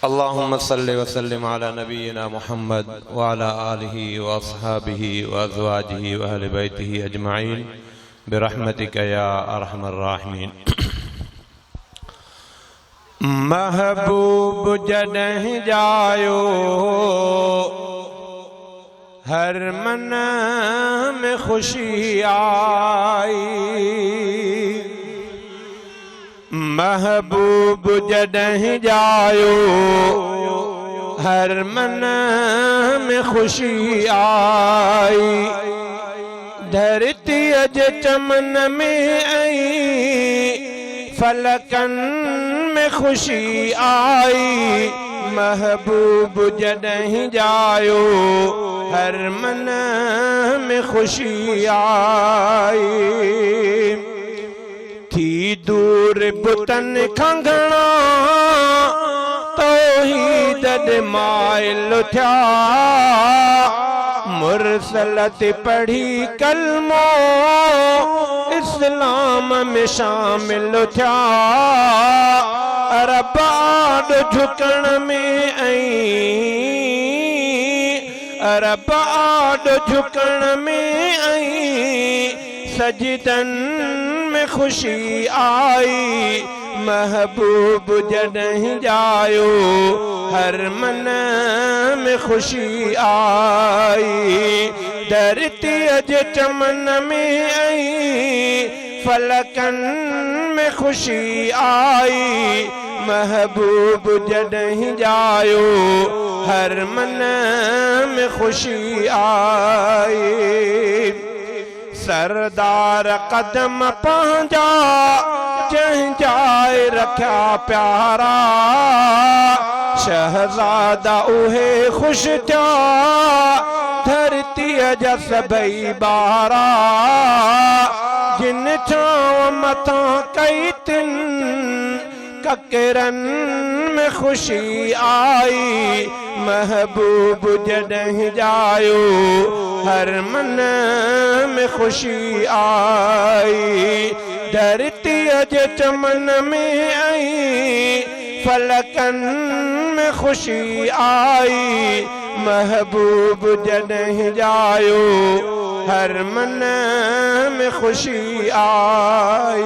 अल्लाहुम्मा सल्लि व सल्लिम अला नबीना मुहम्मद व अला आलिहि व अस्हाबिहि व अज़वाजिहि व अहलि बैतिहि अजमाइन बिरहमतिका या अरहमर राहिमीन। महबूब जॾहिं जायो हर मन में खुशी आई। महबूब जॾहिं जायो हर मन में खुशी आई। धरती जे चमन में आई फलकन में खुशी आई। महबूब जॾहिं जायो हर मन में खुशी आई। थी दूर बुतन खंघणा तौहीद ॾे माइल थिया। मुरसलत पढ़ी कलमो इस्लाम में शामिल थिया। अरबाड झुकण में आई अरबाड झुकण में आई। सजदन में खुशी आई। महबूब जॾहिं जायो हर मन में खुशी आई। धरती जे चमन में आई फलकन में खुशी आई। महबूब जॾहिं जायो हर मन में खुशी आई। सरदार कदम पंहिंजा जंहिं जाए रखिया प्यारा। शहज़ादा उहे खुश थिया धरतीअ जा सभई ॿारा। जिन छांव मथां कई तिन ककरन में खुशी आई। महबूब जॾहिं जायो हर मन में खुशी आई। धरती जे चमन में आई फलकन में खुशी आई। महबूब जॾहिं जायो हर मन में खुशी आई।